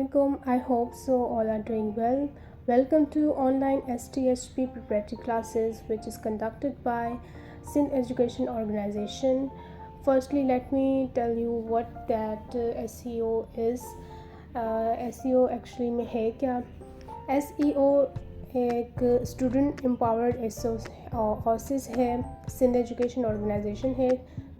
Assalamualaikum. I hope so all are doing well. Welcome to online STHP preparatory classes which is conducted by Sindh Education Organization. Firstly, let me tell you what that SEO is. SEO actually में है क्या? SEO एक student empowered office है, Sindh education organisation है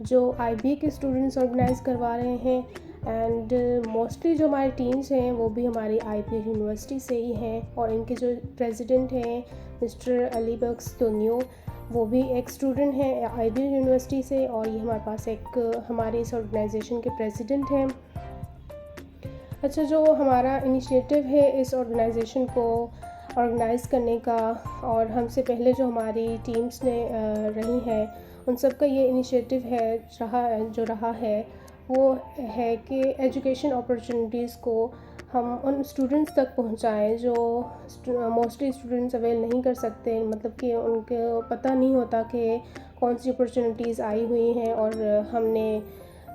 जो IB के students organise करवा रहे हैं एंड मोस्टली जो हमारी टीम्स हैं वो भी हमारी IB यूनिवर्सिटी से ही हैं और इनके जो प्रेसिडेंट हैं मिस्टर अली बख्श तोनियो वो भी एक स्टूडेंट हैं IB यूनिवर्सिटी से और ये हमारे पास एक हमारे इस ऑर्गेनाइजेशन के प्रेसिडेंट हैं। अच्छा, जो हमारा इनिशिएटिव है इस ऑर्गेनाइजेशन को ऑर्गेनाइज़ करने का और हमसे पहले जो हमारी टीम्स ने रही हैं उन सब का ये इनिशिएटिव है रहा है वो है कि एजुकेशन अपॉर्चुनिटीज़ को हम उन स्टूडेंट्स तक पहुंचाएं जो मोस्टली स्टूडेंट्स अवेल नहीं कर सकते, मतलब कि उनको पता नहीं होता कि कौन सी अपॉर्चुनिटीज़ आई हुई हैं और हमने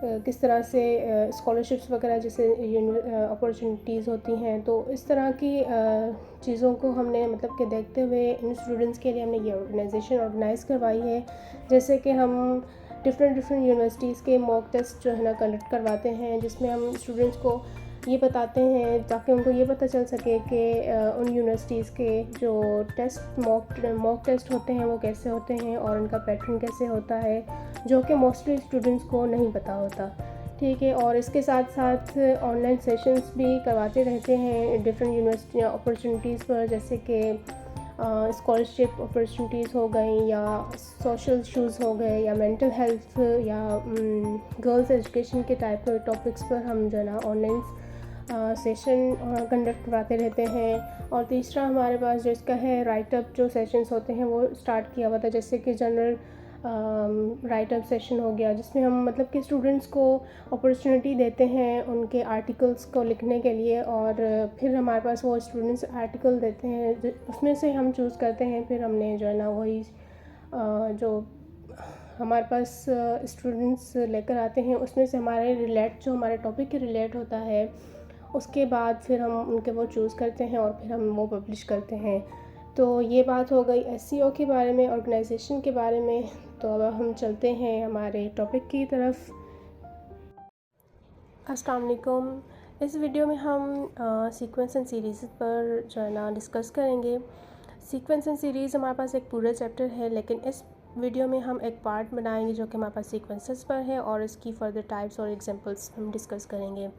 किस तरह से स्कॉलरशिप्स वगैरह जैसे अपॉर्चुनिटीज़ होती हैं। तो इस तरह की चीज़ों को हमने मतलब कि देखते हुए इन स्टूडेंट्स के लिए हमने ये ऑर्गेनाइजेशन ऑर्गेनाइज़ करवाई है। जैसे कि हम डिफरेंट यूनिवर्सिटीज़ के मॉक टेस्ट जो है ना कंडक्ट करवाते हैं जिसमें हम स्टूडेंट्स को ये बताते हैं ताकि उनको ये पता चल सके कि उन यूनिवर्सिटीज़ के जो मॉक टेस्ट होते हैं वो कैसे होते हैं और उनका पैटर्न कैसे होता है, जो कि मोस्टली स्टूडेंट्स को नहीं पता होता। ठीक है, और इसके साथ साथ ऑनलाइन सेशंस भी करवाते रहते हैं डिफरेंट यूनिवर्सिटी अपॉर्चुनिटीज़ पर, जैसे कि स्कॉलरशिप अपॉर्चुनिटीज़ हो गई या सोशल इशूज़ हो गए या मेंटल हेल्थ या गर्ल्स एजुकेशन के टाइप के टॉपिक्स पर हम जो है ना ऑनलाइन सेशन कंडक्ट करवाते रहते हैं। और तीसरा हमारे पास जो इसका है राइट अप जो सेशंस होते हैं वो स्टार्ट किया हुआ था, जैसे कि जनरल राइट अप सेशन हो गया जिसमें हम मतलब कि स्टूडेंट्स को अपॉर्चुनिटी देते हैं उनके आर्टिकल्स को लिखने के लिए और फिर हमारे पास वो स्टूडेंट्स आर्टिकल देते हैं उसमें से हम चूज़ करते हैं, फिर हमने जो है ना वही जो हमारे पास स्टूडेंट्स लेकर आते हैं उसमें से जो हमारे टॉपिक के रिलेट होता है उसके बाद फिर हम उनके वो चूज़ करते हैं और फिर हम वो पब्लिश करते हैं। तो ये बात हो गई SEO के बारे में, ऑर्गेनाइजेशन के बारे में। तो अब हम चलते हैं हमारे टॉपिक की तरफ। अस्सलाम वालेकुम। इस वीडियो में हम सीक्वेंस एंड सीरीज़ पर जो है ना डिस्कस करेंगे। सीक्वेंस एंड सीरीज़ हमारे पास एक पूरा चैप्टर है, लेकिन इस वीडियो में हम एक पार्ट बनाएंगे जो कि हमारे पास सीक्वेंसेस पर है और इसकी फ़र्दर टाइप्स और एग्जांपल्स हम डिस्कस करेंगे।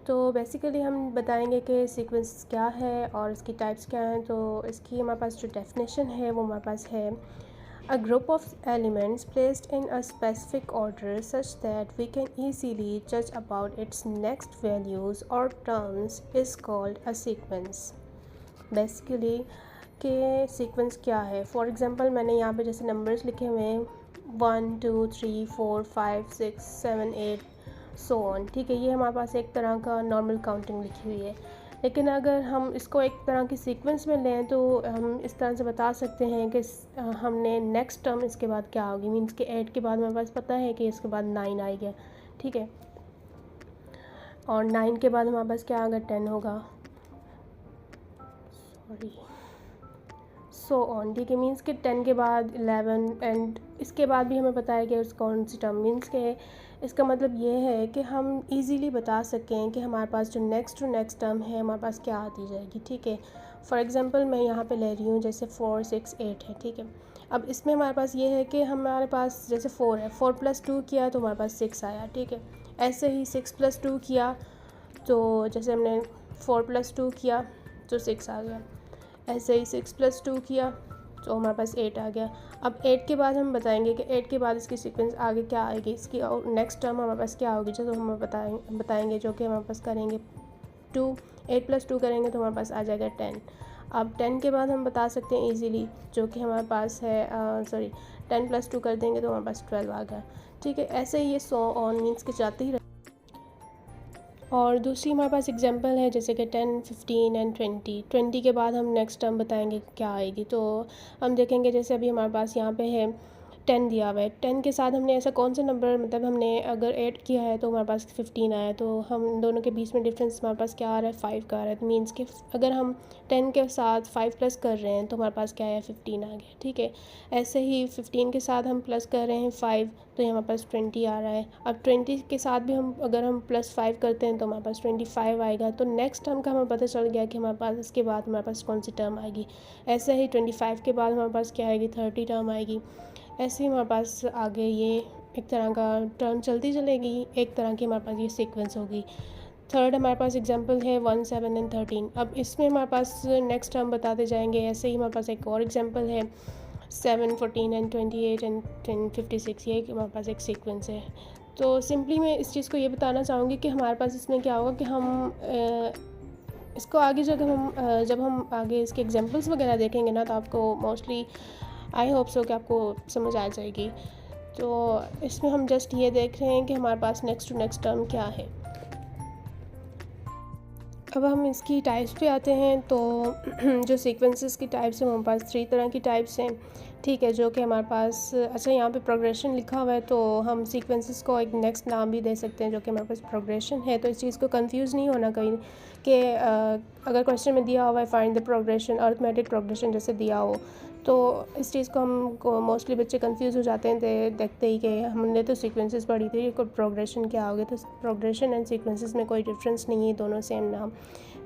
तो बेसिकली हम बताएंगे कि सीक्वेंस क्या है और इसकी टाइप्स क्या हैं। तो इसकी हमारे पास जो डेफिनेशन है वो हमारे पास है A group of elements placed in a specific order such that we can easily judge about its next values or terms is called a sequence। Basically कि सीक्वेंस क्या है। फॉर एग्ज़ाम्पल मैंने यहाँ पे जैसे नंबर्स लिखे हुए हैं 1 2 3 4 5 6 7 8 सो ऑन। ठीक है, ये हमारे पास एक तरह का नॉर्मल काउंटिंग लिखी हुई है, लेकिन अगर हम इसको एक तरह की सीक्वेंस में लें तो हम इस तरह से बता सकते हैं कि हमने नेक्स्ट टर्म इसके बाद क्या होगी। मीन्स कि 8 के बाद मेरे पास पता है कि इसके बाद 9 आएगा, ठीक है, और 9 के बाद हमारे पास क्या होगा, 10 होगा, सो ऑन। ठीक है, मीन्स कि 10 के बाद 11 एंड इसके बाद भी हमें पता है कि उस कौन सी टर्म। मीन्स के इसका मतलब ये है कि हम इजीली बता सकें कि हमारे पास जो नेक्स्ट टर्म है हमारे पास क्या आती जाएगी। ठीक है, फॉर एग्ज़ाम्पल मैं यहाँ पे ले रही हूँ जैसे 4 6 8 है। ठीक है, अब इसमें हमारे पास ये है कि हमारे पास जैसे 4 है, 4 + 2 किया तो हमारे पास 6 आया। ठीक है, ऐसे ही 6 + 2 किया तो जैसे हमने 4 + 2 किया तो 6 आ गया, ऐसे ही 6 + 2 किया तो हमारे पास 8 आ गया। अब 8 के बाद हम बताएंगे कि 8 के बाद इसकी सीक्वेंस आगे क्या आएगी, इसकी और नेक्स्ट टर्म हमारे पास क्या होगी, जो हम बताएंगे जो कि हमारे पास करेंगे 8 + 2 करेंगे तो हमारे पास आ जाएगा 10। अब 10 के बाद हम बता सकते हैं इजीली जो कि हमारे पास है 10 + 2 कर देंगे तो हमारे पास 12 आ गया। ठीक है, ऐसे ही ये सो ऑन मीन्स के जाते ही। और दूसरी हमारे पास एग्जांपल है जैसे कि 10 15 एंड 20 के बाद हम नेक्स्ट टर्म बताएंगे क्या आएगी। तो हम देखेंगे जैसे अभी हमारे पास यहाँ पे है 10 दिया हुआ है। 10 के साथ हमने ऐसा कौन सा नंबर, मतलब हमने अगर ऐड किया है तो हमारे पास 15 आया, तो हम दोनों के बीच में डिफरेंस हमारे पास क्या आ रहा है, 5 का आ रहा है। मीन्स कि अगर हम 10 के साथ 5 प्लस कर रहे हैं तो हमारे पास क्या है, 15 आ गया। ठीक है, ऐसे ही 15 के साथ हम प्लस कर रहे हैं 5, तो ये हमारे पास 20 आ रहा है। अब 20 के साथ भी हम अगर हम +5 करते हैं तो हमारे पास 25 आएगा। तो नेक्स्ट टर्म का हमें पता चल गया कि हमारे पास इसके बाद हमारे पास कौन सी टर्म आएगी। ऐसे ही 25 के बाद हमारे पास क्या आएगी, 30 टर्म आएगी। ऐसे ही हमारे पास आगे ये एक तरह का टर्म चलती चलेगी, एक तरह की हमारे पास ये सीक्वेंस होगी। थर्ड हमारे पास एग्जांपल है 1, 7 एंड 13। अब इसमें हमारे पास नेक्स्ट टर्म बताते जाएंगे। ऐसे ही हमारे पास एक और एग्जांपल है 7, 14 एंड 28 एंड 10, 56। ये हमारे पास एक सीक्वेंस है। तो सिंपली मैं इस चीज़ को ये बताना चाहूँगी कि हमारे पास इसमें क्या होगा कि हम इसको आगे जब हम आगे इसके एग्जांपल्स वगैरह देखेंगे ना, तो आपको मोस्टली आई होप सो कि आपको समझ आ जाएगी। तो इसमें हम जस्ट ये देख रहे हैं कि हमारे पास नेक्स्ट टू नेक्स्ट टर्म क्या है। अब हम इसकी टाइप्स पे आते हैं। तो जो सीक्वेंसेस की टाइप्स हैं हमारे पास 3 तरह की टाइप्स हैं। ठीक है, जो कि हमारे पास, अच्छा यहाँ पे प्रोग्रेशन लिखा हुआ है, तो हम सीक्वेंसेस को एक नेक्स्ट नाम भी दे सकते हैं जो कि हमारे पास प्रोग्रेशन है। तो इस चीज़ को कंफ्यूज नहीं होना कहीं कि अगर क्वेश्चन में दिया हुआ है find the progression, arithmetic progression जैसे दिया हो, तो इस चीज़ को हम मोस्टली बच्चे कंफ्यूज हो जाते हैं देखते ही कि हमने तो सीक्वेंसेस पढ़ी थी, कोई प्रोग्रेशन क्या हो गया। तो प्रोग्रेशन एंड सीक्वेंसेस में कोई डिफरेंस नहीं है, दोनों सेम नाम,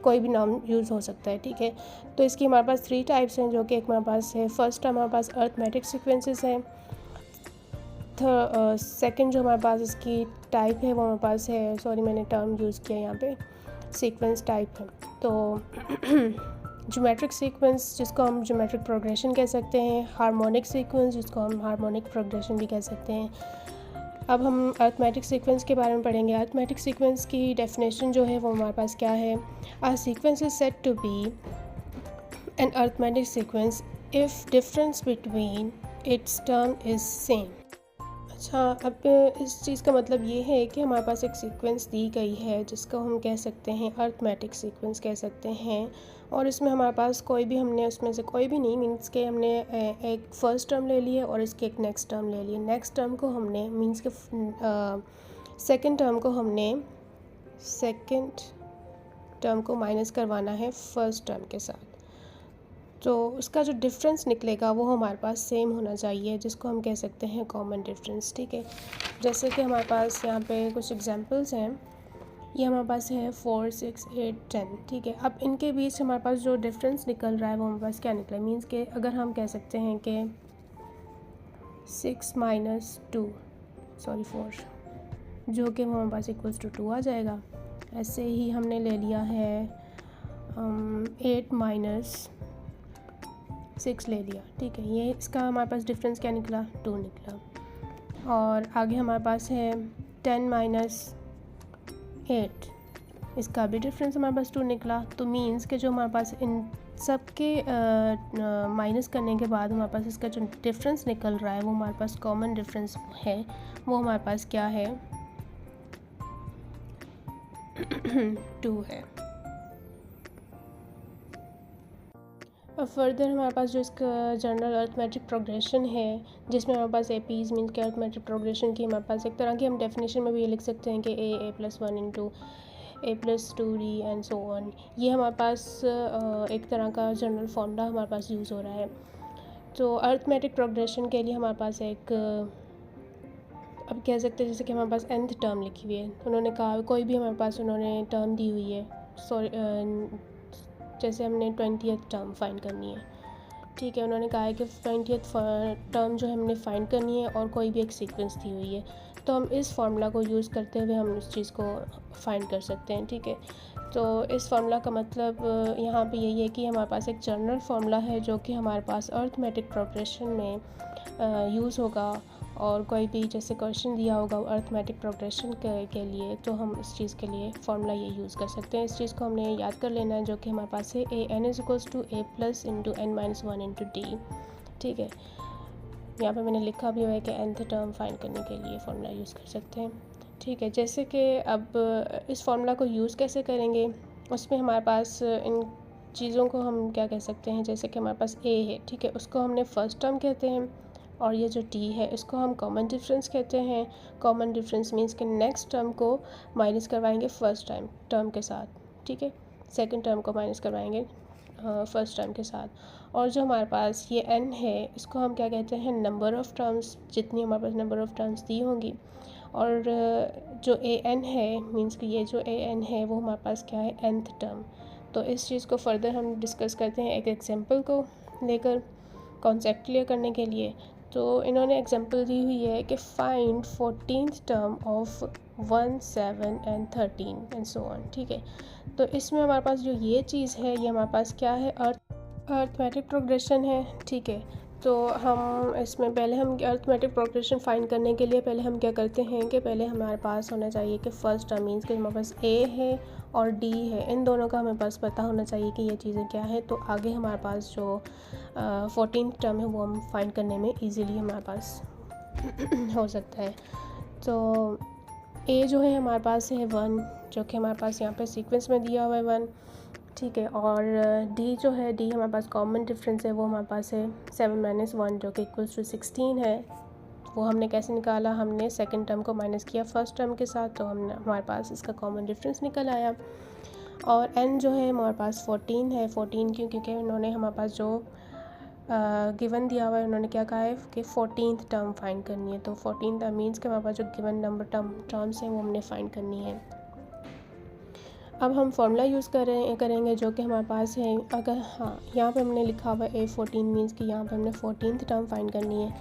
कोई भी नाम यूज़ हो सकता है। ठीक है, तो इसकी हमारे पास 3 टाइप्स हैं जो कि एक हमारे पास है, फर्स्ट हमारे पास अरिथमेटिक सीक्वेंसेस हैं। सेकंड जो हमारे पास इसकी टाइप है वो हमारे पास है, सॉरी मैंने टर्म यूज़ किया यहाँ पे, सीक्वेंस टाइप है। तो ज्योमेट्रिक सीक्वेंस जिसको हम ज्योमेट्रिक प्रोग्रेशन कह सकते हैं, हार्मोनिक सीक्वेंस जिसको हम हार्मोनिक प्रोग्रेशन भी कह सकते हैं। अब हम अरिथमेटिक सीक्वेंस के बारे में पढ़ेंगे। अरिथमेटिक सीक्वेंस की डेफिनेशन जो है वो हमारे पास क्या है, a sequence is said to be an arithmetic sequence if difference between its term is same. अच्छा, अब इस चीज़ का मतलब ये है कि हमारे पास एक सीक्वेंस दी गई है जिसको हम कह सकते हैं अरिथमेटिक सीक्वेंस कह सकते हैं, और इसमें हमारे पास कोई भी, हमने उसमें से कोई भी नहीं, मीन्स के हमने एक फ़र्स्ट टर्म ले लिए और इसके एक नेक्स्ट टर्म ले लिए। नेक्स्ट टर्म को हमने, मीन्स के सेकंड टर्म को हमने, सेकंड टर्म को माइनस करवाना है फर्स्ट टर्म के साथ, तो उसका जो डिफरेंस निकलेगा वो हमारे पास सेम होना चाहिए, जिसको हम कह सकते हैं कॉमन डिफरेंस। ठीक है, जैसे कि हमारे पास यहाँ पे कुछ एग्जांपल्स हैं। ये हमारे पास है 4, 6, 8, 10। ठीक है, अब इनके बीच हमारे पास जो डिफरेंस निकल रहा है वो हमारे पास क्या निकला है, मीन्स के अगर हम कह सकते हैं कि 6 माइनस 2, सॉरी 4, जो कि हमारे पास इक्वल्स टू 2 आ जाएगा। ऐसे ही हमने ले लिया है 8 माइनस 6 ले लिया। ठीक है, ये इसका हमारे पास डिफरेंस क्या निकला, 2 निकला। और आगे हमारे पास है 10 माइनस 8, इसका भी डिफरेंस हमारे पास 2 निकला। तो मीन्स के जो हमारे पास इन सब के माइनस करने के बाद हमारे पास इसका जो डिफरेंस निकल रहा है वो हमारे पास कॉमन डिफरेंस है, वो हमारे पास क्या है 2 है। अब फर्दर हमारे पास जो इसका जनरल अरिथमेटिक प्रोग्रेशन है, जिसमें हमारे पास एपीज मीन के अरिथमेटिक प्रोग्रेशन की हमारे पास एक तरह की हम डेफिनेशन में भी ये लिख सकते हैं कि a plus 1 into a plus 2d and so on. ये हमारे पास एक तरह का जनरल फॉर्मूला हमारे पास यूज़ हो रहा है। तो अरिथमेटिक प्रोग्रेशन के लिए हमारे पास एक, अब कह सकते हैं जैसे कि हमारे पास nth टर्म लिखी हुई है, उन्होंने कहा कोई भी हमारे पास उन्होंने टर्म दी हुई है, सॉरी जैसे हमने 20th टर्म फाइंड करनी है। ठीक है, उन्होंने कहा है कि 20th टर्म जो है हमने फाइंड करनी है और कोई भी एक सीक्वेंस दी हुई है, तो हम इस फार्मूला को यूज़ करते हुए हम इस चीज़ को फाइंड कर सकते हैं। ठीक है, तो इस फार्मूला का मतलब यहाँ पे यही है कि हमारे पास एक जनरल फार्मूला है जो कि हमारे पास अरिथमेटिक प्रोग्रेशन में यूज़ होगा, और कोई भी जैसे क्वेश्चन दिया होगा अरिथमेटिक प्रोग्रेशन के लिए, तो हम इस चीज़ के लिए फार्मूला ये यूज़ कर सकते हैं। इस चीज़ को हमने याद कर लेना है, जो कि हमारे पास है an is equals to a plus into n minus 1 into d। ठीक है, यहाँ पे मैंने लिखा भी हुआ है कि nth टर्म फाइंड करने के लिए फार्मूला यूज़ कर सकते हैं। ठीक है, जैसे कि अब इस फार्मूला को यूज़ कैसे करेंगे, उसमें हमारे पास इन चीज़ों को हम क्या कह सकते हैं, जैसे कि हमारे पास a है, ठीक है, उसको हमने फर्स्ट टर्म कहते हैं, और ये जो टी है इसको हम कॉमन डिफरेंस कहते हैं। कॉमन डिफरेंस मीन्स कि नेक्स्ट टर्म को माइनस करवाएंगे फर्स्ट टर्म के साथ, ठीक है, सेकंड टर्म को माइनस करवाएंगे फर्स्ट टर्म के साथ। और जो हमारे पास ये n है इसको हम क्या कहते हैं, नंबर ऑफ़ टर्म्स, जितनी हमारे पास नंबर ऑफ़ टर्म्स दी होंगी। और जो an है मीन्स कि ये जो an है वो हमारे पास क्या है, nth टर्म। तो इस चीज़ को फर्दर हम डिस्कस करते हैं एक एग्जांपल को लेकर कॉन्सेप्ट क्लियर करने के लिए। तो इन्होंने एग्जांपल दी हुई है कि find 14th term of 1, 7 and 13 and so on, ठीक है। तो इसमें हमारे पास जो ये चीज़ है ये हमारे पास क्या है, अर्थमेटिक प्रोग्रेशन है, ठीक है। तो हम इसमें पहले हम अर्थमेटिक प्रोग्रेशन फाइंड करने के लिए पहले हम क्या करते हैं कि पहले हमारे पास होना चाहिए कि फर्स्ट टर्म मीन्स कि हमारे पास ए है और डी है, इन दोनों का हमें पास पता होना चाहिए कि ये चीज़ें क्या है। तो आगे हमारे पास जो 14th टर्म है वो हम फाइंड करने में ईज़िली हमारे पास हो सकता है। तो ए जो है हमारे पास है 1, जो कि हमारे पास यहाँ पे सीक्वेंस में दिया हुआ है 1, ठीक है। और डी जो है, डी हमारे पास कॉमन डिफरेंस है, वो हमारे पास है 7 - 1 जो कि इक्वल्स टू 16 है। वो हमने कैसे निकाला, हमने सेकंड टर्म को माइनस किया फर्स्ट टर्म के साथ, तो हमने हमारे पास इसका कॉमन डिफरेंस निकल आया। और एन जो है हमारे पास 14 है। 14 क्यों, क्योंकि उन्होंने हमारे पास जो गिवन दिया हुआ है, उन्होंने क्या कहा है कि 14th टर्म फाइंड करनी है। तो 14th मीन्स कि हमारे पास जो गिवन नंबर टर्म्स हैं वो हमने फाइंड करनी है। अब हम फॉर्मूला यूज़ करेंगे जो कि हमारे पास है। अगर हाँ, यहाँ पे हमने लिखा हुआ है A14 मीन्स कि यहाँ पे हमने 14th टर्म फाइंड करनी है।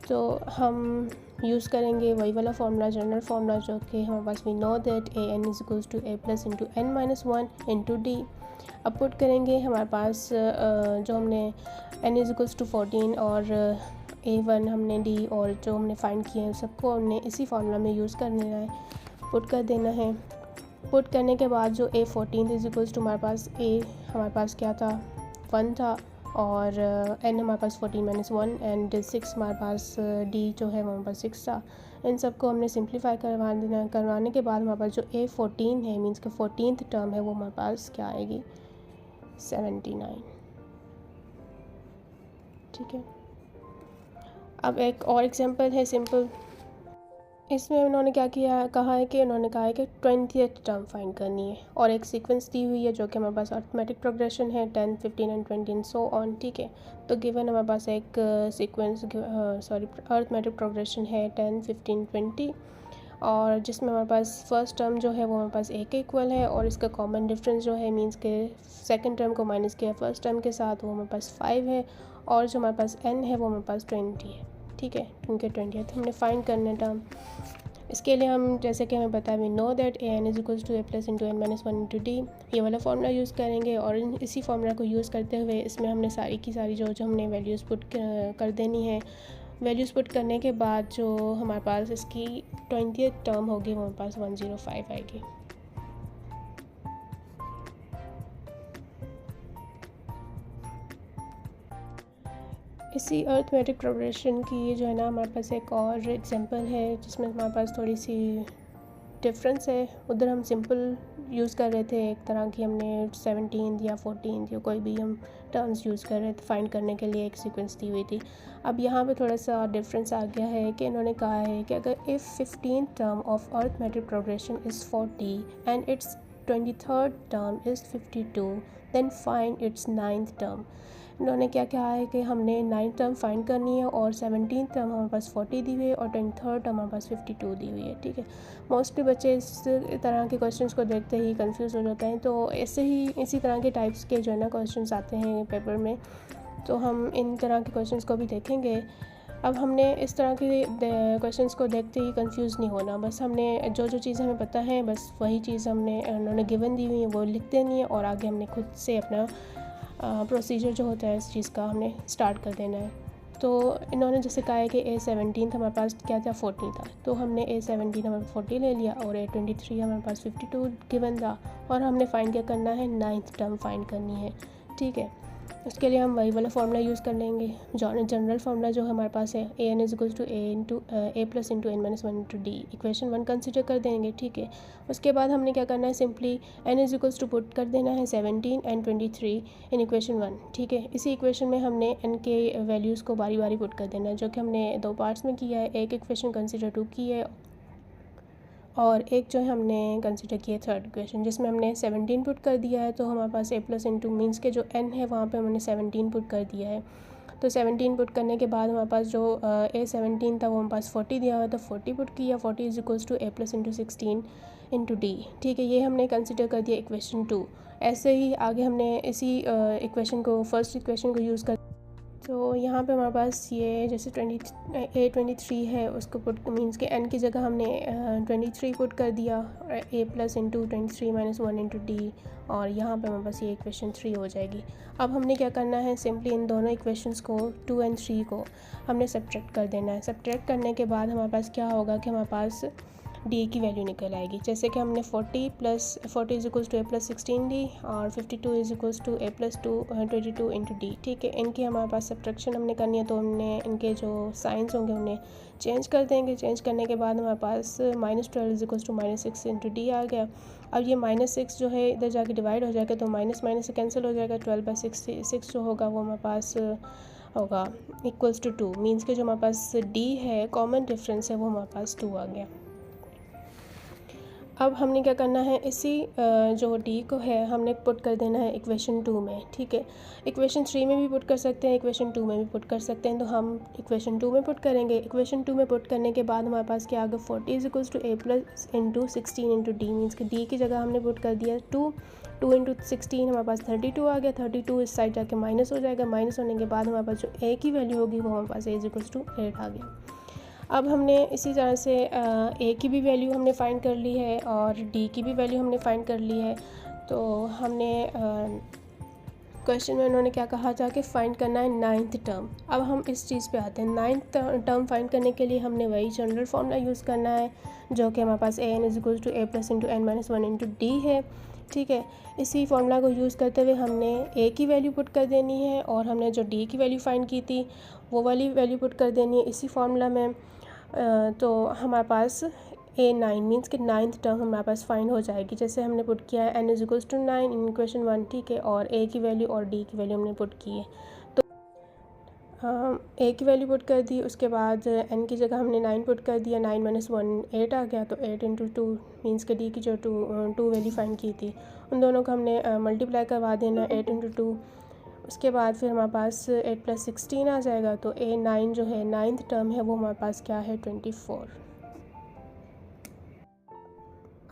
तो हम यूज़ करेंगे वही वाला फार्मूला, जनरल फार्मूला, जो कि हमारे पास we know that an is equals to a plus into n minus 1 into d. अब पुट करेंगे हमारे पास जो हमने n इज इक्वल्स टू 14 और a1 हमने d और जो हमने फाइंड किए हैं सबको हमने इसी फार्मूला में यूज़ करना है, पुट कर देना है। पुट करने के बाद जो A14 इज इक्वल्स टू हमारे पास हमारे पास क्या था, 1 था, और n हमारे पास 14 - 1 एंड 6 हमारे पास d जो है हमारे पास 6 था। इन सब को हमने सिंप्लीफाई करवाने के बाद हमारे पास जो A14 है मीन्स कि 14th टर्म है वो हमारे पास क्या आएगी, 79, ठीक है। अब एक और एग्जांपल है सिंपल। इसमें उन्होंने क्या कहा है कि उन्होंने कहा है कि 20th टर्म फाइंड करनी है और एक सीक्वेंस दी हुई है जो कि हमारे पास अर्थमेटिक प्रोग्रेशन है 10, 15 एंड 20 एंड सो ऑन, ठीक है। तो गिवन हमारे पास एक सीक्वेंस अर्थमेटिक प्रोग्रेशन है 10, 15, 20 और जिसमें हमारे पास फर्स्ट टर्म जो है वो हमारे पास एक इक्वल है और इसका कॉमन डिफरेंस जो है मींस के सेकंड टर्म को माइनस किया फर्स्ट टर्म के साथ, वो हमारे पास 5 है और जो हमारे पास n है वो हमारे पास 20 है, ठीक है, क्योंकि 20th हमने फाइंड करना है टर्म। इसके लिए हम जैसे कि हमें पता है we know that an is equals to a plus into n minus 1 into d, ये वाला फार्मूला यूज़ करेंगे। और इसी फार्मूला को यूज़ करते हुए इसमें हमने सारी की सारी जो हमने वैल्यूज़ पुट कर देनी है। वैल्यूज़ पुट करने के बाद जो हमारे पास इसकी 20th टर्म होगी वो हमारे पास 105 आएगी। इसी अर्थमेटिक प्रोग्रेशन की जो है ना हमारे पास एक और एग्जांपल है जिसमें हमारे पास थोड़ी सी डिफरेंस है। उधर हम सिंपल यूज़ कर रहे थे, एक तरह की हमने 17 या 14 या कोई भी हम टर्म्स यूज़ कर रहे थे फाइंड करने के लिए, एक सीक्वेंस दी हुई थी। अब यहाँ पे थोड़ा सा डिफरेंस आ गया है कि इन्होंने कहा है कि अगर if 15th term of arithmetic progression is 40 and its 23rd term is 52 then find its 9th term. इन्होंने क्या कहा है कि हमने 9th टर्म फाइंड करनी है और 17th टर्म हमारे पास 40 दी हुई है और 23rd टर्म हमारे पास 52 दी हुई है, ठीक है। मोस्टली बच्चे इस तरह के क्वेश्चंस को देखते ही कंफ्यूज हो जाते हैं, तो ऐसे ही इसी तरह के टाइप्स के जो है ना क्वेश्चंस आते हैं पेपर में, तो हम इन तरह के क्वेश्चंस को भी देखेंगे। अब हमने इस तरह के क्वेश्चंस को देखते ही कंफ्यूज नहीं होना, बस हमने जो जो चीज़ हमें पता है बस वही चीज़ उन्होंने गिवन दी हुई है वो लिख देनी है और आगे हमने खुद से अपना प्रोसीजर जो होता है इस चीज़ का हमने स्टार्ट कर देना है। तो इन्होंने जैसे कहा है कि A17 हमारे पास क्या था, 40 था, तो हमने A17 हमारे 40 ले लिया और A23 हमारे पास 52 गिवन था और हमने फाइंड क्या करना है, 9th टर्म फाइंड करनी है, ठीक है। उसके लिए हम वही वाला फार्मूला यूज़ कर लेंगे, जनरल फार्मूला जो हमारे पास है, a n is equal to a plus into n minus one into d. Equation 1 consider कर देंगे, ठीक है। उसके बाद हमने क्या करना है, simply n is equals to put कर देना है 17 एंड 23 इन इक्वेशन 1, ठीक है। इसी इक्वेशन में हमने एन के वैल्यूज़ को बारी बारी पुट कर देना है, जो कि हमने 2 पार्ट्स में किया है। एक इक्वेशन कंसिडर 2 की है और एक जो है हमने कंसिडर किया थर्ड इक्वेशन, जिसमें हमने 17 पुट कर दिया है। तो हमारे पास ए प्लस इंटू मीन्स के जो एन है वहाँ पे हमने 17 पुट कर दिया है। तो 17 पुट करने के बाद हमारे पास जो A17 था वो हमारे पास 40 दिया हुआ था, 40 पुट किया। 40 is equals to a plus into 16 into d, ठीक है। ये हमने कंसिडर कर दिया इक्वेशन 2। ऐसे ही आगे हमने इसी इक्वेशन को, फर्स्ट इक्वेशन को यूज़ कर, तो यहाँ पे हमारे पास ये जैसे 23 है, उसको पुट मीन्स के एन की जगह हमने 23 पुट कर दिया, a plus into 23 minus 1 into d, और यहाँ पे हमारे पास ये इक्वेशन 3 हो जाएगी। अब हमने क्या करना है, सिंपली इन दोनों इक्वेशंस को 2 एंड 3 को हमने सब्ट्रैक्ट कर देना है। सब्ट्रैक्ट करने के बाद हमारे पास क्या होगा कि हमारे पास डी की वैल्यू निकल आएगी। जैसे कि हमने 40 is equals to a plus 16 d और 52 is equals to a plus 22 into d, ठीक है। इनकी हमारे पास सब्ट्रैक्शन हमने करनी है, तो हमने इनके जो साइंस होंगे उन्हें चेंज कर देंगे। चेंज करने के बाद हमारे पास -12 is equals to -6 into d आ गया। अब ये -6 जो है इधर जाके डिवाइड हो जाएगा, तो माइनस माइनस से कैंसिल हो जाएगा। 12/6 जो होगा वो हमारे पास होगा इक्वल्स टू 2, मीन्स के जो हमारे पास डी है, कॉमन डिफरेंस है, वो हमारे पास 2 आ गया। अब हमने क्या करना है, इसी जो डी को है हमने पुट कर देना है इक्वेशन 2 में, ठीक है। इक्वेशन 3 में भी पुट कर सकते हैं, इक्वेशन 2 में भी पुट कर सकते हैं, तो हम इक्वेशन 2 में पुट करेंगे। इक्वेशन 2 में पुट करने के बाद हमारे पास क्या आ गया, 40 is equals to a plus into 16 into d, means कि डी की जगह हमने पुट कर दिया 2 इंटू 16, हमारे पास 32 आ गया। 32 इस साइड जाके माइनस हो जाएगा। माइनस होने के बाद हमारे पास जो ए की वैल्यू होगी वो हमारे पास ए इज इक्वल्स टू 8 आ गया। अब हमने इसी तरह से ए की भी वैल्यू हमने फाइंड कर ली है और डी की भी वैल्यू हमने फाइंड कर ली है। तो हमने क्वेश्चन में उन्होंने क्या कहा था कि फ़ाइंड करना है 9th टर्म। अब हम इस चीज़ पे आते हैं। 9th टर्म फाइंड करने के लिए हमने वही जनरल फार्मूला यूज़ करना है, जो कि हमारे पास a n is equal to a plus into n minus 1 into d है, ठीक है। इसी फार्मूला को यूज़ करते हुए हमने ए की वैल्यू पुट कर देनी है और हमने जो डी की वैल्यू फाइंड की थी वो वाली वैल्यू पुट कर देनी है इसी फार्मूला में। तो हमारे पास A9 मीन्स कि 9th टर्म हमारे पास फाइंड हो जाएगी। जैसे हमने पुट किया है n is equals to 9 in equation 1, ठीक है, और A की वैल्यू और D की वैल्यू हमने पुट की है। तो A की वैल्यू पुट कर दी, उसके बाद n की जगह हमने 9 पुट कर दिया, 9 माइनस 1 8 आ गया। तो 8 इंटू 2 मीन्स के D की जो 2 वैल्यू फाइंड की थी उन दोनों को हमने मल्टीप्लाई करवा देना, 8 इंटू 2। उसके बाद फिर हमारे पास 8 प्लस 16 आ जाएगा। तो A9 जो है 9th टर्म है वो हमारे पास क्या है, 24।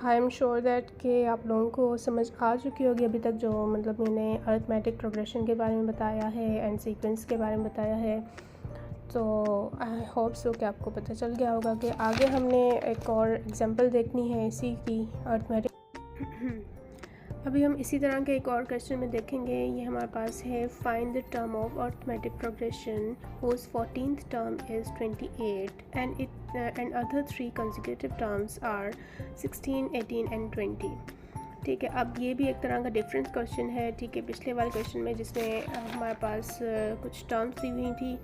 आई एम श्योर दैट कि आप लोगों को समझ आ चुकी होगी अभी तक, जो मतलब मैंने अरिथमेटिक प्रोग्रेशन के बारे में बताया है एंड सीक्वेंस के बारे में बताया है। तो आई होप सो कि आपको पता चल गया होगा कि आगे हमने एक और एग्जांपल देखनी है इसी की, अरिथमेटिक। अभी हम इसी तरह के एक और क्वेश्चन में देखेंगे। ये हमारे पास है, find the term of arithmetic progression whose 14th term is 28 and other 3 consecutive terms are 16, 18 and 20, ठीक है। अब ये भी एक तरह का डिफरेंस क्वेश्चन है, ठीक है। पिछले वाले क्वेश्चन में जिसमें हमारे पास कुछ टर्म्स दी हुई थी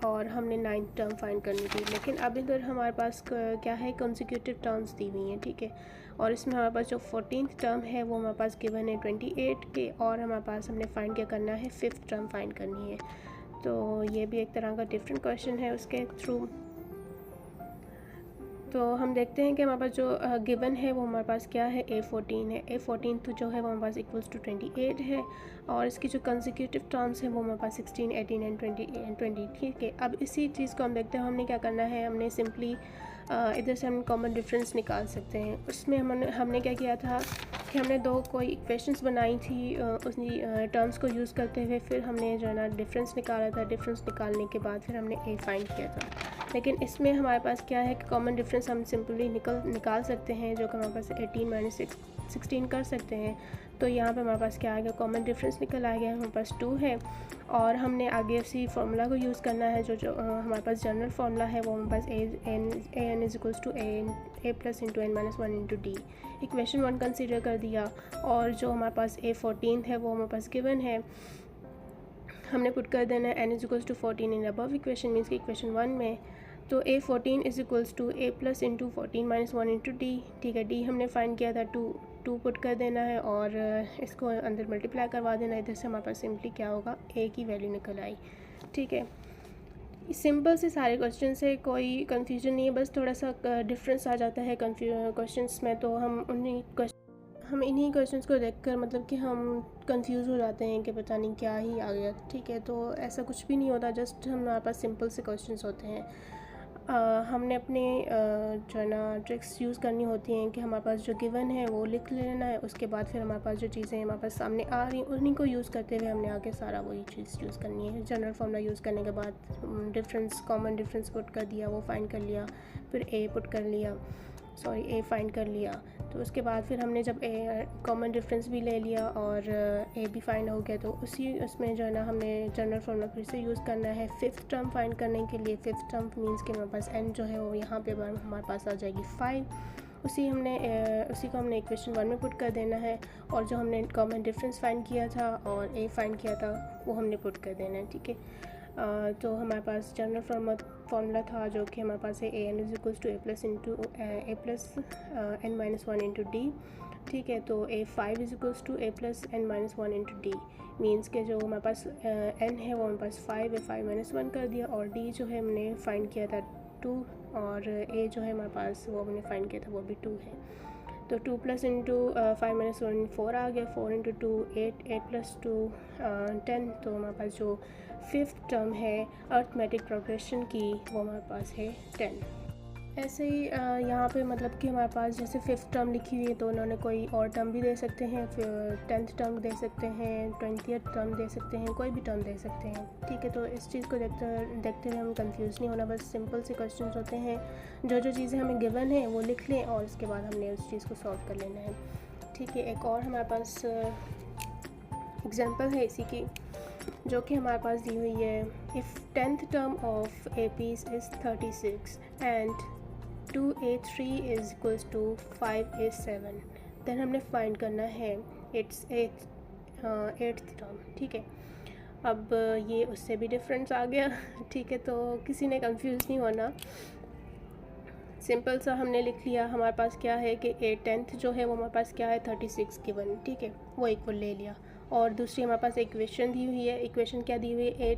और हमने 9th टर्म फाइंड करनी थी, लेकिन अब इधर हमारे पास क्या है, कंसेक्यूटिव टर्म्स दी हुई हैं, ठीक है। और इसमें हमारे पास जो 14th टर्म है वो हमारे पास गिवन है 28 के, और हमारे पास हमने फाइंड क्या करना है, 5th टर्म फाइंड करनी है। तो ये भी एक तरह का डिफरेंट क्वेश्चन है उसके थ्रू। तो हम देखते हैं कि हमारे पास जो गिवन है वो हमारे पास क्या है, A14 है। A14 तो जो है वो हमारे पास इक्वल्स टू 28 है, और इसकी जो कंसेक्यूटिव टर्म्स हैं वो हमारे पास 16, 18 एंड 20, ठीक है। अब इसी चीज़ को हम देखते हैं, हमने क्या करना है, हमने सिंपली इधर से हम कॉमन डिफरेंस निकाल सकते हैं। उसमें हमने क्या किया था कि हमने दो कोई इक्वेशंस बनाई थी उसी टर्म्स को यूज़ करते हुए, फिर हमने जो है ना डिफरेंस निकाला था। डिफरेंस निकालने के बाद फिर हमने ए फाइंड किया था। लेकिन इसमें हमारे पास क्या है कि कॉमन डिफरेंस हम सिंपली निकाल सकते हैं, जो कि हमारे पास 18 माइनस 16 कर सकते हैं। तो यहाँ पे हमारे पास क्या आ गया, कॉमन डिफरेंस निकल आ गया, हमारे पास 2 है। और हमने आगे उसी फार्मूला को यूज़ करना है, जो हमारे पास जनरल फार्मूला है वो हमारे पास a n is equals to a plus into n minus 1 into d. Equation 1 consider कर दिया, और जो हमारे पास A14 है वो हमारे पास गिवन है। हमने पुट कर देना है n is equals to 14 in above equation, means कि इक्वेशन 1 में, तो a14 is equals to a plus into 14 minus 1 into d. ठीक है, डी हमने फाइंड किया था, टू पुट कर देना है और इसको अंदर मल्टीप्लाई करवा देना है। इधर से हमारे पास सिंपली क्या होगा, a की वैल्यू निकल आई। ठीक है, सिंपल से सारे क्वेश्चन से कोई कंफ्यूजन नहीं है, बस थोड़ा सा डिफरेंस आ जाता है क्वेश्चंस में, तो हम इन्हीं क्वेश्चंस को देखकर मतलब कि हम कंफ्यूज हो जाते हैं कि पता नहीं क्या ही आ गया। ठीक है, तो ऐसा कुछ भी नहीं होता, जस्ट हमारे पास सिंपल से क्वेश्चंस होते हैं। हमने अपने जो है ना ट्रिक्स यूज़ करनी होती हैं कि हमारे पास जो गिवन है वो लिख लेना है, उसके बाद फिर हमारे पास जो चीज़ें हमारे पास सामने आ रही हैं उन्हीं को यूज़ करते हुए हमने आगे सारा वही चीज़ यूज़ करनी है। जनरल फार्मूला यूज़ करने के बाद कॉमन डिफरेंस पुट कर दिया, वो फाइंड कर लिया, फिर ए फाइंड कर लिया, तो उसके बाद फिर हमने जब कॉमन डिफरेंस भी ले लिया और ए भी फाइंड हो गया, तो उसमें जो है ना हमने जनरल फार्मूला फिर से यूज़ करना है फिफ्थ टर्म फाइंड करने के लिए। फिफ्थ टर्म मीन्स कि हमारे पास n जो है वो यहाँ पे हमारे पास आ जाएगी 5। उसी को हमने इक्वेशन 1 में पुट कर देना है, और जो हमने कॉमन डिफरेंस फाइंड किया था और ए फाइंड किया था वो हमने पुट कर देना है। ठीक है, तो हमारे पास जनरल फार्मूला था जो कि हमारे पास है a n is equals to a plus n minus 1 into d. ठीक है, तो a5 is equals to a plus n minus 1 into d, means के जो हमारे पास n है वो हमारे पास 5 है, 5 माइनस 1 कर दिया, और d जो है हमने फाइंड किया था 2, और a जो है हमारे पास वो हमने फाइंड किया था वो भी 2 है। तो 2 प्लस इंटू 5 माइनस 1 4 आ गया, 4 इंटू 2 8, 8 प्लस 2 10। तो हमारे पास जो फिफ्थ टर्म है अर्थमेटिक प्रोग्रेशन की वो हमारे पास है 10। ऐसे ही यहाँ पे मतलब कि हमारे पास जैसे फिफ्थ टर्म लिखी हुई है तो उन्होंने कोई और टर्म भी दे सकते हैं, फिर 10th टर्म दे सकते हैं, 20th टर्म दे सकते हैं, कोई भी टर्म दे सकते हैं। ठीक है, तो इस चीज़ को देखते हुए हम कंफ्यूज नहीं होना, बस सिंपल से क्वेश्चंस होते हैं, जो चीज़ें हमें गिवन है वो लिख लें और उसके बाद हमने उस चीज़ को सॉल्व कर लेना है। ठीक है, एक और हमारे पास एग्जांपल है इसी की, जो कि हमारे पास दी हुई है। If 10th term of A P is 36 and 2a3 is equals to 5a7, then हमने फाइंड करना है इट्स एट्थ टर्म। ठीक है, अब ये उससे भी डिफरेंस आ गया। ठीक है, तो किसी ने कंफ्यूज नहीं होना, सिंपल सा हमने लिख लिया। हमारे पास क्या है कि 10th जो है वो हमारे पास क्या है 36 गिवन। ठीक है, वो इक्वल ले लिया, और दूसरी हमारे पास इक्वेशन दी हुई है। इक्वेशन क्या दी हुई है,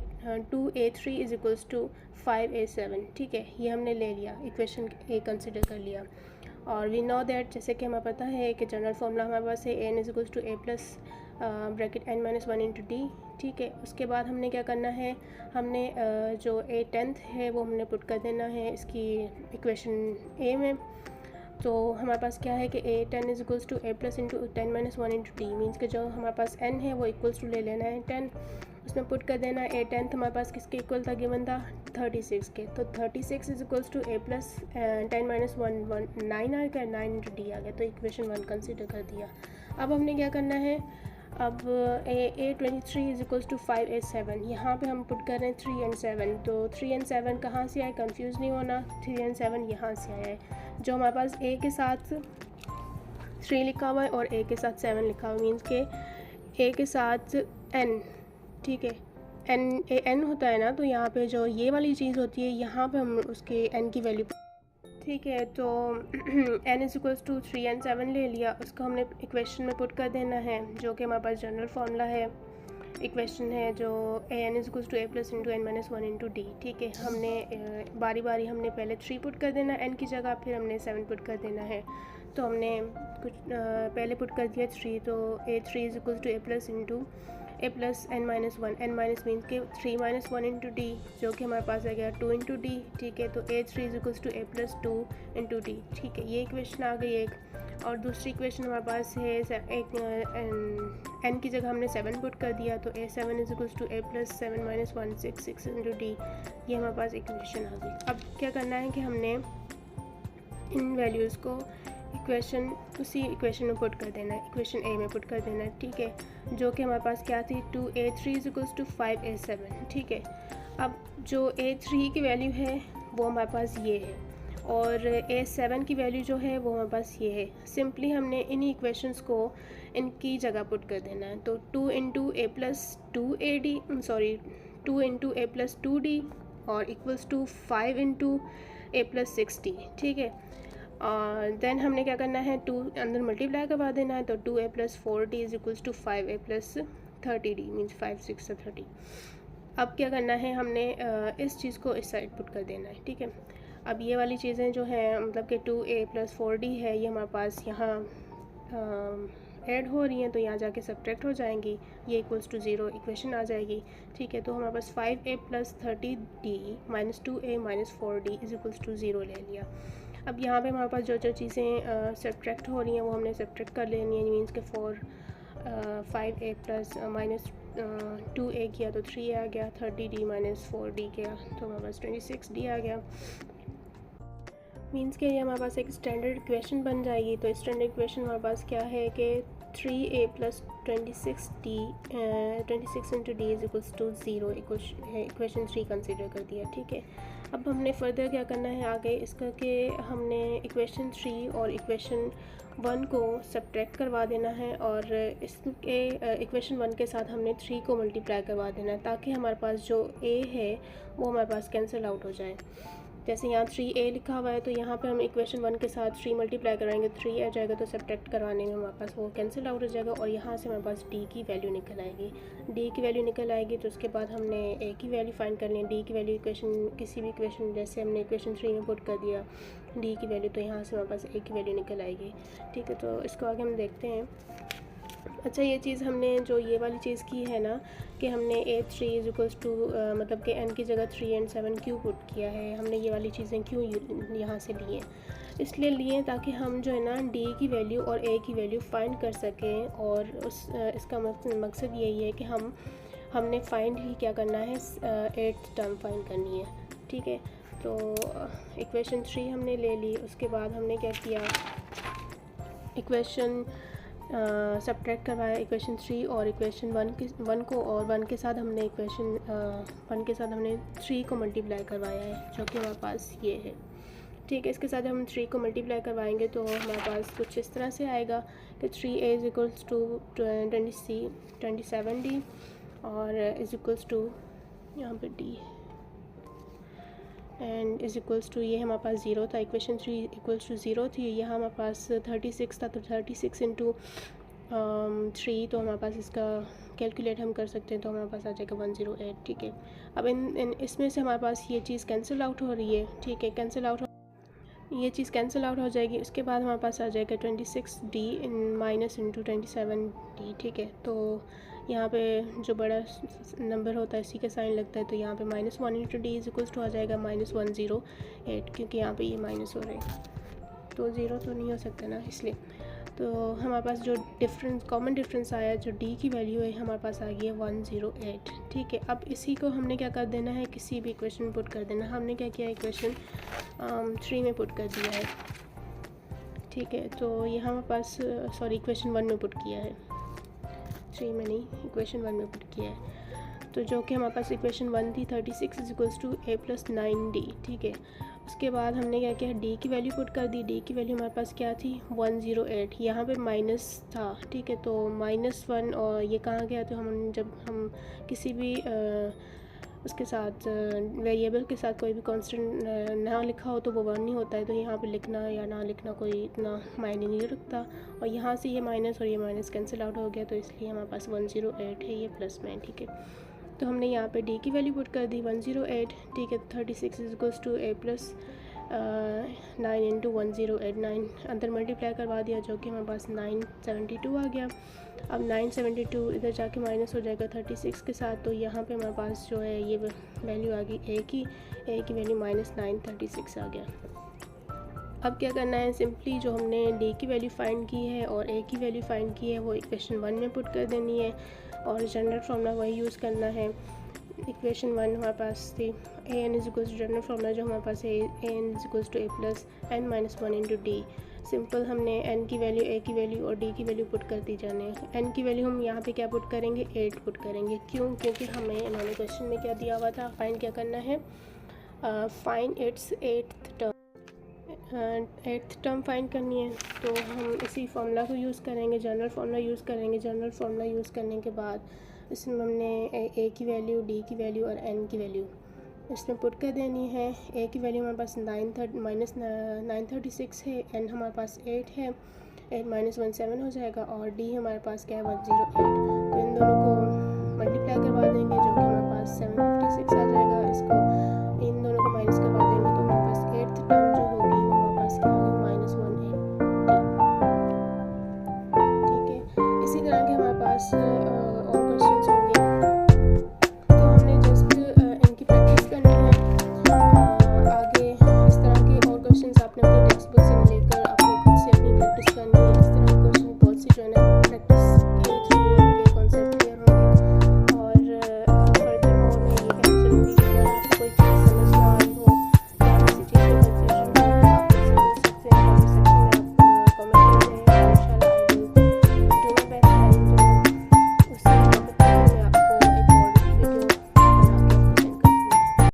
2a3 is equals to 5a7। ठीक है, ये हमने ले लिया, इक्वेशन ए कंसिडर कर लिया। और वी नो दैट, जैसे कि हमें पता है कि जनरल फॉर्मूला हमारे पास है n is equals to a plus bracket n minus 1 into d. ठीक है, उसके बाद हमने क्या करना है, हमने जो a10th है वो हमने पुट कर देना है इसकी इक्वेशन ए में। तो हमारे पास क्या है कि a10 is equals to a plus into 10 minus 1 into d, means के जो हमारे पास n है वो इक्वल्स टू ले लेना है 10, उसमें पुट कर देना है। a10th हमारे पास किसके इक्वल था, गिवन था 36 के, तो 36 is equals to a plus 10 minus 1 9 आ गया, 9 इंटू डी आ गया, तो इक्वेशन 1 कंसिडर कर दिया। अब हमने क्या करना है, अब a23 is equals to 5a7, यहाँ पे हम पुट कर रहे हैं 3 and 7, तो 3 and 7 कहाँ से आए, कंफ्यूज नहीं होना, 3 and 7 यहाँ से आया है। जो हमारे पास a के साथ 3 लिखा हुआ है और a के साथ 7 लिखा हुआ है, मीन्स के a के साथ n। ठीक है, n होता है ना, तो यहाँ पे जो ये वाली चीज़ होती है यहाँ पे हम उसके n की वैल्यू। ठीक है, तो n is equals to 3 and 7 ले लिया, उसको हमने इक्वेशन में पुट कर देना है, जो कि हमारे पास जनरल फार्मूला है, इक्वेशन है जो an is equals to a plus into n minus 1 into d. ठीक है, हमने बारी बारी हमने पहले 3 पुट कर देना n की जगह, फिर हमने 7 पुट कर देना है। तो हमने कुछ पहले पुट कर दिया 3, तो a3 is equals to a plus into a plus n minus 1, n minus means के 3 माइनस 1 इंटू डी, जो कि हमारे पास आ गया 2 इंटू डी। ठीक है, तो a3 is equals to a plus 2 into d. ठीक है, ये इक्वेशन आ गई एक, और दूसरी इक्वेशन हमारे पास है एक n की जगह हमने 7 पुट कर दिया, तो a7 is equals to a plus 7 minus 1 6 into d, ये हमारे पास इक्वेशन आ गई। अब क्या करना है कि हमने इन वैल्यूज़ को उसी इक्वेशन में पुट कर देना है, इक्वेशन ए में पुट कर देना है। ठीक है, जो कि हमारे पास क्या थी 2a3 is equals to 5a7। ठीक है, अब जो a3 की वैल्यू है वो हमारे पास ये है, और A7 की वैल्यू जो है वो हमारे पास ये है। सिंपली हमने इन इक्वेशंस को इनकी जगह पुट कर देना है। तो 2 into a plus 2AD, sorry 2 into a plus 2D और equals to 5 into a plus 6D, ठीक है। देन हमने क्या करना है, 2 अंदर मल्टीप्लाई करवा देना है। तो 2a plus 4d is equals to 5a plus 30d, means 5 6 30। अब क्या करना है, हमने इस चीज़ को इस साइड पुट कर देना है, ठीक है। अब ये वाली चीज़ें जो हैं, मतलब कि 2a प्लस 4d है, ये हमारे पास यहाँ ऐड हो रही हैं, तो यहाँ जाके सब्ट्रैक्ट हो जाएंगी, ये इक्वल्स टू 0 इक्वेशन आ जाएगी, ठीक है। तो हमारे पास 5a plus 30d minus 2a minus 4d is equals to 0 ले लिया। अब यहाँ पे हमारे पास जो जो चीज़ें सब्ट्रैक्ट हो रही हैं वो हमने सब्ट्रैक्ट कर लेनी है। मीन्स के 5a प्लस माइनस 2a किया तो 3a आ गया, 30d माइनस 4d किया तो हमारे पास 26d आ गया। मीन्स के ये हमारे पास एक स्टैंडर्ड इक्वेशन बन जाएगी। तो स्टैंडर्ड इक्वेशन हमारे पास क्या है कि 3a plus 26d 26 into d is equals to 0 equation 3 consider कर दिया, ठीक है। अब हमने फर्दर क्या करना है आगे इसका कि हमने इक्वेशन 3 और इक्वेशन 1 को सब्ट्रैक्ट करवा देना है और इसके इक्वेशन 1 के साथ हमने 3 को मल्टीप्लाई करवा देना है, ताकि हमारे पास जो a है वो हमारे पास कैंसिल आउट हो जाए। जैसे यहाँ 3a लिखा हुआ है तो यहाँ पे हम इक्वेशन 1 के साथ 3 मल्टीप्लाई कराएंगे, 3 आ जाएगा, तो सब्ट्रैक्ट करवाने में हमारे पास वो कैंसिल आउट हो जाएगा और यहाँ से हमारे पास d की वैल्यू निकल आएगी। d की वैल्यू निकल आएगी तो उसके बाद हमने a की वैल्यू फाइंड करनी है। d की वैल्यू इक्वेशन किसी भी इक्वेशन, जैसे हमने इक्वेशन 3 में पुट कर दिया d की वैल्यू, तो यहाँ से हमारे पास a की वैल्यू निकल आएगी, ठीक है। तो इसको आगे हम देखते हैं। अच्छा, ये चीज़ हमने जो ये वाली चीज़ की है ना कि हमने a3 इज इक्वल्स टू मतलब कि n की जगह 3 and 7 क्यों पुट किया है, हमने ये वाली चीज़ें क्यों यहाँ से लिए, इसलिए लिए ताकि हम जो है ना d की वैल्यू और a की वैल्यू फाइंड कर सकें। और इसका मकसद यही है कि हमने फाइंड ही क्या करना है, 8th टर्म फाइंड करनी है, ठीक है। तो इक्वेशन 3 हमने ले ली, उसके बाद हमने क्या किया, इक्वेशन सब्ट्रैक्ट करवाया इक्वेशन 3 और इक्वेशन 1 को, और 1 के साथ हमने इक्वेशन 1 के साथ हमने 3 को मल्टीप्लाई करवाया है, जो कि हमारे पास ये है, ठीक है। इसके साथ हम 3 को मल्टीप्लाई करवाएंगे तो हमारे पास कुछ इस तरह से आएगा कि 3a is equals to 27d और इज़ इक्वल्स टू यहाँ पे d and is equals to, ये हमारे पास 0 था, इक्वेशन 3 इक्वल्स टू 0 थी। यहाँ हमारे पास 36 था, तो 36 इंटू 3, तो हमारे पास इसका कैलकुलेट हम कर सकते हैं, तो हमारे पास आ जाएगा 108, ठीक है। अब इसमें से हमारे पास ये चीज़ कैंसिल आउट हो रही है, ठीक है, ये चीज़ कैंसिल आउट हो जाएगी। उसके बाद हमारे पास आ जाएगा 26d माइनस इंटू 27d, ठीक है। तो यहाँ पे जो बड़ा नंबर होता है इसी का साइन लगता है, तो यहाँ पे -1 into d is equals to आ जाएगा -108, क्योंकि यहाँ पे ये माइनस हो रहे हैं तो 0 तो नहीं हो सकता ना, इसलिए। तो हमारे पास जो कॉमन डिफरेंस आया, जो d की वैल्यू है हमारे पास आ गई है 108, ठीक है। अब इसी को हमने क्या कर देना है, किसी भी इक्वेशन में पुट कर देना। हमने क्या किया, इक्वेशन 3 में पुट कर दिया है, ठीक है। तो यहाँ हमारे पास सॉरी इक्वेशन 1 में पुट किया है, 3 में नहीं, इक्वेशन 1 में पुट किया है। तो जो कि हमारे पास इक्वेशन 1 थी 36 is equals to a plus 9d, ठीक है। उसके बाद हमने क्या किया, d की वैल्यू पुट कर दी। d की वैल्यू हमारे पास क्या थी, 108, यहाँ पे माइनस था, ठीक है। तो -1 और ये कहाँ गया, तो जब हम किसी भी उसके साथ वेरिएबल के साथ कोई भी कांस्टेंट ना लिखा हो तो वो 1 नहीं होता है, तो यहाँ पे लिखना या ना लिखना कोई इतना मायने नहीं रखता। और यहाँ से ये माइनस और ये माइनस कैंसिल आउट हो गया, तो इसलिए हमारे पास 108 है, ये प्लस में, ठीक है। तो हमने यहाँ पे d की वैल्यू पुट कर दी 108, ठीक है। 36 is equals to a plus 9 into 108, 9 अंदर मल्टीप्लाई करवा दिया, जो कि हमारे पास 972 आ गया। अब 972 इधर जाके माइनस हो जाएगा 36 के साथ, तो यहाँ पे हमारे पास जो है ये वैल्यू आ गई a की वैल्यू -936 आ गया। अब क्या करना है, सिंपली जो हमने d की वैल्यू फाइंड की है और a की वैल्यू फाइंड की है वो इक्वेशन 1 में पुट कर देनी है और जनरल फार्मूला वही यूज़ करना है। इक्वेशन 1 हमारे पास थी an is equals to, general formula जो हमारे पास है an is equals to a plus n-1 into d. Simple हमने n की वैल्यू, a की वैल्यू और d की वैल्यू पुट करती जाने हैं। n की वैल्यू हम यहाँ पे क्या पुट करेंगे, 8 पुट करेंगे। क्यों, क्योंकि हमें इन्होंने क्वेश्चन में क्या दिया हुआ था, फाइंड क्या करना है, find its 8th term. Eighth term find करनी है, तो हम इसी फार्मूला को यूज़ करेंगे, जनरल फार्मूला यूज़ करेंगे। जनरल फार्मूला यूज़ करने के बाद इसमें हमने ए की वैल्यू, डी की वैल्यू और एन की वैल्यू इसमें पुट कर देनी है। ए की वैल्यू हमारे पास -936 है, एन हमारे पास 8 है, 8 - 1 7 हो जाएगा, और डी हमारे पास क्या है 108। तो इन दोनों